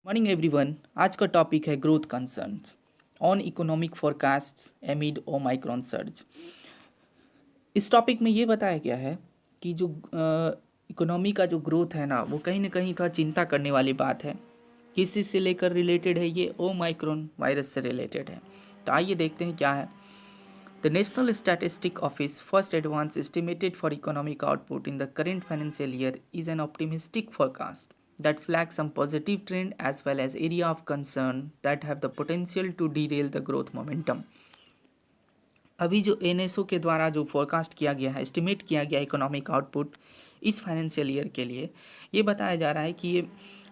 Morning everyone. आज का topic है growth concerns on economic forecasts amid Omicron surge. इस टॉपिक में ये बताया गया है कि जो इकोनॉमी का जो ग्रोथ है ना, वो कहीं ना कहीं थोड़ा चिंता करने वाली बात है। किस चीज़ से लेकर रिलेटेड है? ये ओमाइक्रॉन वायरस से रिलेटेड है। तो आइए देखते हैं क्या है। The National Statistic Office first advance estimated for economic output in the current financial year is an optimistic forecast that flags some positive trend as well as area of concern that have the potential to derail the growth momentum. अभी जो NSO के द्वारा जो forecast किया गया है, estimate किया गया इकोनॉमिक आउटपुट इस फाइनेंशियल ईयर के लिए, ये बताया जा रहा है कि ये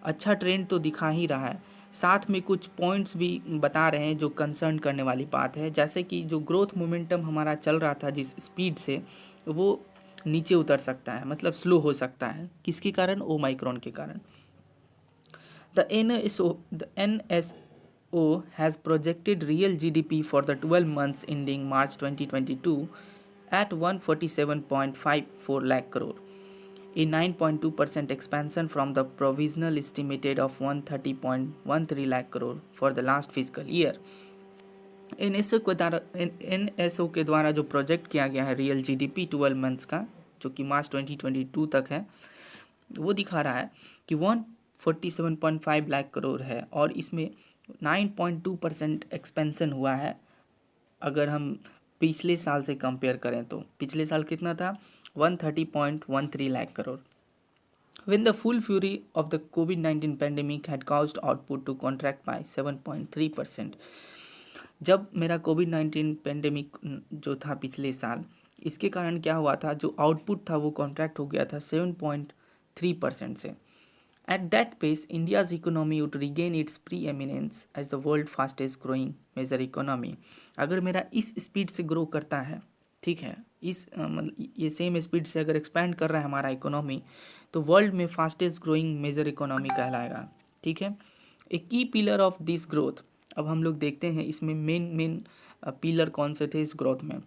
अच्छा ट्रेंड तो दिखा ही रहा है, साथ में कुछ पॉइंट्स भी बता रहे हैं जो कंसर्न करने वाली बात है। जैसे कि जो ग्रोथ मोमेंटम हमारा चल रहा था जिस स्पीड से, वो नीचे उतर सकता है, मतलब स्लो हो सकता है। किसके कारण? ओमाइक्रॉन के कारण। The NSO has projected real GDP for the 12 months ending March 2022 at 147.54 lakh crore, a 9.2% expansion from the provisional estimated of 130.13 lakh crore for the last fiscal year. NSO के द्वारा जो प्रोजेक्ट किया गया है real GDP 12 months का, जो कि मार्च 2022 तक है, वो दिखा रहा है कि 147.5 लाख करोड़ है और इसमें 9.2% एक्सपेंशन हुआ है। अगर हम पिछले साल से कंपेयर करें तो पिछले साल कितना था? 130.13 lakh crore. When the full fury of the COVID-19 pandemic had caused output to contract by 7.3%, जब मेरा कोविड-19 पेंडेमिक जो था पिछले साल, इसके कारण क्या हुआ था, जो आउटपुट था वो कॉन्ट्रैक्ट हो गया था 7.3% से। At that pace, India's economy would regain its preeminence as the world fastest growing major economy. अगर मेरा इस स्पीड से ग्रो करता है, ठीक है, इस मतलब ये सेम स्पीड से अगर एक्सपैंड कर रहा है हमारा इकोनॉमी, तो वर्ल्ड में फास्टेस्ट ग्रोइंग मेजर इकोनॉमी कहलाएगा। ठीक है, ए key pillar of this growth. अब हम लोग देखते हैं इसमें मेन पिलर कौन से थे इस ग्रोथ में।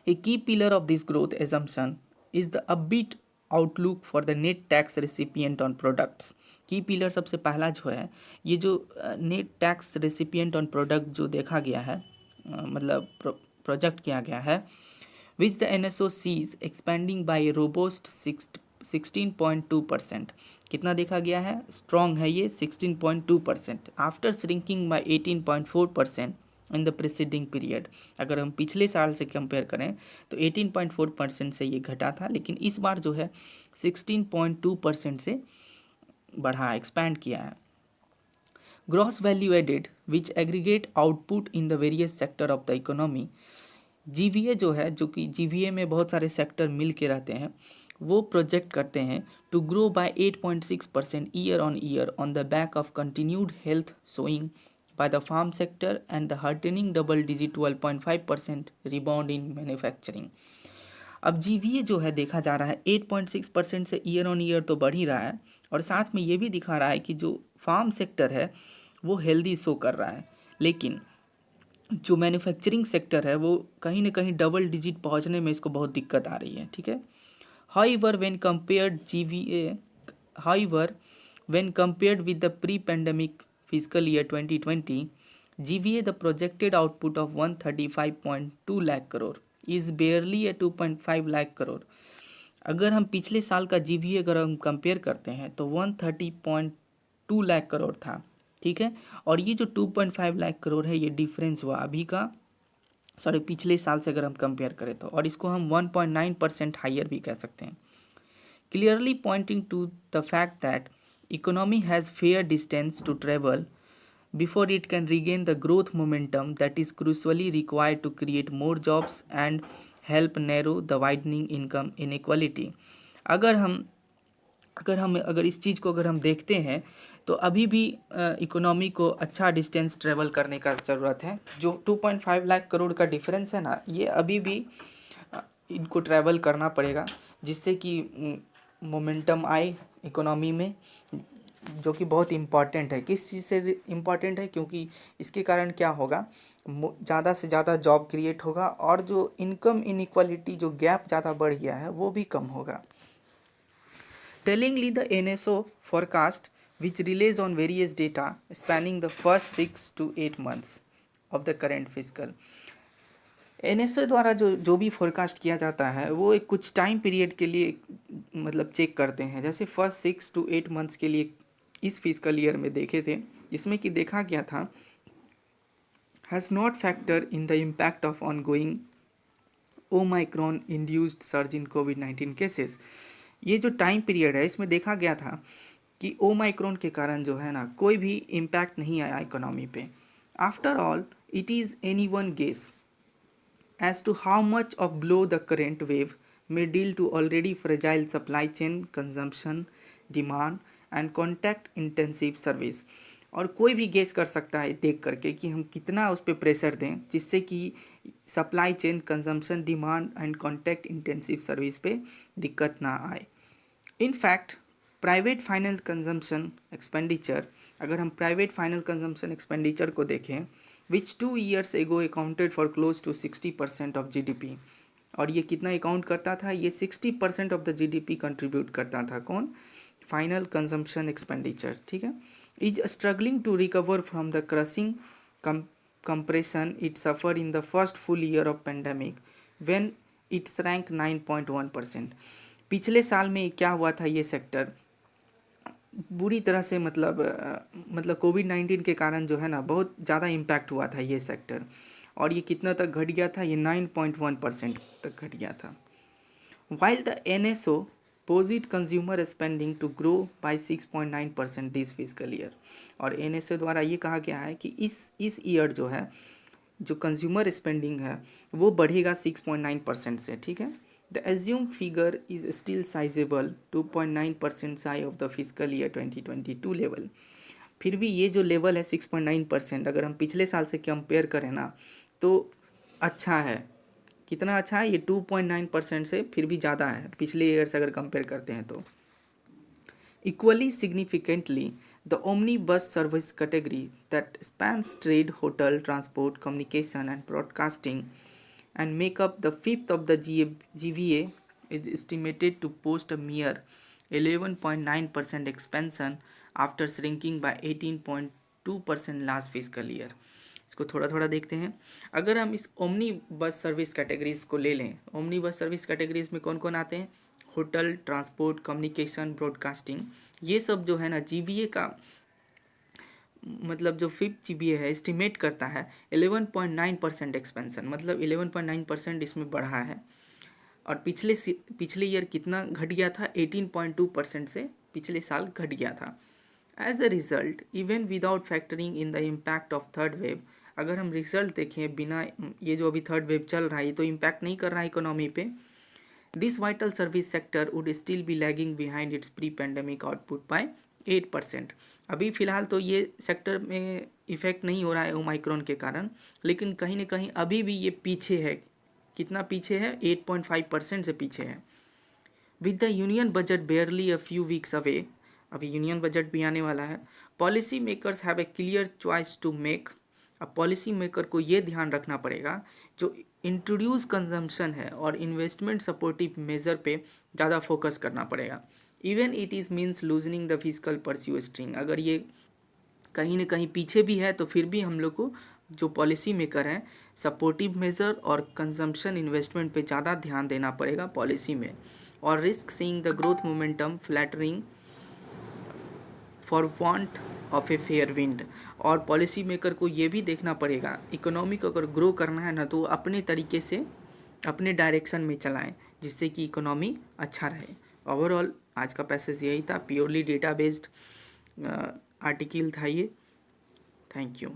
A key pillar of this growth assumption is the upbeat outlook for the net tax recipient on products. Key pillar सबसे पहला जो है, ये जो net tax recipient on product जो देखा गया है, मतलब प्रोजेक्ट किया गया है, which the NSO sees expanding by a robust 16.2%। कितना देखा गया है? स्ट्रॉन्ग है ये 16.2% after shrinking by 18.4% in the preceding period. अगर हम पिछले साल से कंपेयर करें तो 18.4% से ये घटा था, लेकिन इस बार जो है 16.2% से बढ़ा, एक्सपैंड किया है। Gross value added which aggregate output in the various sector of the economy. GVA जो है, जो कि जीवीए में बहुत सारे सेक्टर मिल के रहते हैं, वो प्रोजेक्ट करते हैं to grow by 8.6% year on year on the back of continued health showing by the farm sector and the heartening double digit 12.5% rebound in manufacturing. अब जीवीए जो है देखा जा रहा है 8.6% से ईयर ऑन ईयर तो बढ़ ही रहा है, और साथ में ये भी दिखा रहा है कि जो फार्म सेक्टर है वो हेल्दी शो कर रहा है, लेकिन जो मैन्युफैक्चरिंग सेक्टर है वो कहीं ना कहीं डबल डिजिट पहुंचने में इसको बहुत दिक्कत आ रही है। ठीक है, however when compared GVA however when compared with the pre pandemic physical year 2020, GVA the projected output of 135.2 lakh crore is barely a 2.5 lakh crore. अगर हम पिछले साल का जीवीए अगर हम कंपेयर करते हैं तो 130.2 लाख करोड़ था। ठीक है, और ये जो 2.5 लाख करोड़ है, ये डिफरेंस हुआ अभी का, सॉरी पिछले साल से अगर हम कंपेयर करें तो, और इसको हम 1.9% हाइयर भी कह सकते हैं, clearly pointing to the fact that economy has fair distance to travel before it can regain the growth momentum that is crucially required to create more jobs and help narrow the widening income inequality। अगर इस चीज़ को अगर हम देखते हैं तो अभी भी इकोनॉमी को अच्छा डिस्टेंस ट्रेवल करने का ज़रूरत है। जो 2.5 लाख करोड़ का डिफरेंस है ना, ये अभी भी इनको ट्रैवल करना पड़ेगा, जिससे कि मोमेंटम आए इकोनॉमी में, जो कि बहुत इम्पॉर्टेंट है। किस चीज़ से इम्पॉर्टेंट है? क्योंकि इसके कारण क्या होगा, ज़्यादा से ज़्यादा जॉब क्रिएट होगा और जो इनकम इनइक्वालिटी, जो गैप ज़्यादा बढ़ गया है, वो भी कम होगा। Tellingly, the NSO forecast which relies on various data spanning the first 6 to 8 months of the current fiscal। NSO द्वारा जो भी फोरकास्ट किया जाता है वो एक कुछ टाइम पीरियड के लिए मतलब चेक करते हैं। जैसे फर्स्ट 6 to 8 मंथ्स के लिए इस फिजिकल ईयर में देखे थे, जिसमें कि देखा गया था has not factor in the impact of on going Omicron induced surge in covid cases. ये जो टाइम पीरियड है इसमें देखा गया था कि ओमाइक्रॉन के कारण जो है ना कोई भी इम्पैक्ट नहीं आया इकोनॉमी पे। After all it is any one guess as to how much of blow the current wave may deal to already fragile supply chain, consumption, demand and contact intensive service। और कोई भी guess कर सकता है देख करके कि हम कितना उस पर प्रेशर दें जिससे कि supply chain, consumption, demand and contact intensive service पे दिक्कत ना आए। In fact private final consumption expenditure, अगर हम प्राइवेट फाइनल कंजम्पशन एक्सपेंडिचर को देखें which 2 years ago accounted for close to 60% of GDP। और ये कितना अकाउंट करता था? ये 60% ऑफ द GDP कंट्रीब्यूट करता था। कौन? फाइनल कंजम्पशन एक्सपेंडिचर, ठीक है। Is struggling to recover from the crushing compression it suffer in the first full year of pandemic when it's rank 9.1%। पिछले साल में क्या हुआ था? ये सेक्टर बुरी तरह से मतलब कोविड-19 के कारण जो है ना बहुत ज़्यादा इम्पैक्ट हुआ था ये सेक्टर। और ये कितना तक घट गया था? ये 9.1% तक घट गया था। While the NSO posit consumer spending to grow by 6.9% this fiscal year. और एनएसओ द्वारा ये कहा गया है कि इस ईयर जो है जो कंज्यूमर स्पेंडिंग है वो बढ़ेगा 6.9% से, ठीक है। The assumed figure is still sizable 2.9% shy of the fiscal year 2022 level। फिर भी ये जो लेवल है 6.9%, अगर हम पिछले साल से कंपेयर करें ना तो अच्छा है। कितना अच्छा है? ये 2.9% से फिर भी ज़्यादा है पिछले ईयर से अगर कंपेयर करते हैं तो। Equally significantly, the omnibus service category that spans trade, hotel, transport, communication and broadcasting and make up the fifth of the GVA is estimated to post a mere 11.9% expansion after shrinking by 18.2% last fiscal year। इसको थोड़ा थोड़ा देखते हैं। अगर हम इस omni bus service categories को ले लें, ओमनी बस सर्विस कैटेगरीज में कौन कौन आते हैं? होटल, ट्रांसपोर्ट, कम्युनिकेशन, ब्रॉडकास्टिंग, ये सब जो है ना जीवीए का मतलब जो फिफ्थ जीबीए है एस्टिमेट करता है 11.9% एक्सपेंशन, मतलब 11.9% इसमें बढ़ा है। और पिछले ईयर कितना घट गया था? 18.2% से पिछले साल घट गया था। As a result even without factoring in the impact of third wave, अगर हम रिजल्ट देखें बिना ये जो अभी थर्ड वेव चल रहा है ये तो इम्पैक्ट नहीं कर रहा है इकोनॉमी पे, this vital service sector would still be lagging behind it's pre pandemic output by 8%। अभी फ़िलहाल तो ये सेक्टर में इफ़ेक्ट नहीं हो रहा है ओमाइक्रॉन के कारण, लेकिन कहीं ना कहीं अभी भी ये पीछे है। कितना पीछे है? 8.5% से पीछे है। With the union budget barely a few weeks away, अभी यूनियन बजट भी आने वाला है, policy makers have a clear choice to make. अब पॉलिसी मेकर को ये ध्यान रखना पड़ेगा जो इंट्रोड्यूस कंजम्पशन है और इन्वेस्टमेंट सपोर्टिव मेजर पे ज़्यादा फोकस करना पड़ेगा। Even it is means loosening the physical pursue string. अगर ये कहीं ना कहीं पीछे भी है तो फिर भी हम लोग को जो पॉलिसी मेकर हैं सपोर्टिव मेजर और कंजम्पशन इन्वेस्टमेंट पे ज़्यादा ध्यान देना पड़ेगा पॉलिसी में। और risk seeing the growth momentum faltering for want of a fair wind. और पॉलिसी मेकर को ये भी देखना पड़ेगा इकोनॉमी को अगर ग्रो करना है ना तो अपने तरीके से अपने डायरेक्शन में चलाएं जिससे कि इकोनॉमी अच्छा रहे। ओवरऑल आज का पैसेज यही था, प्योरली डेटा बेस्ड आर्टिकल था ये। Thank you.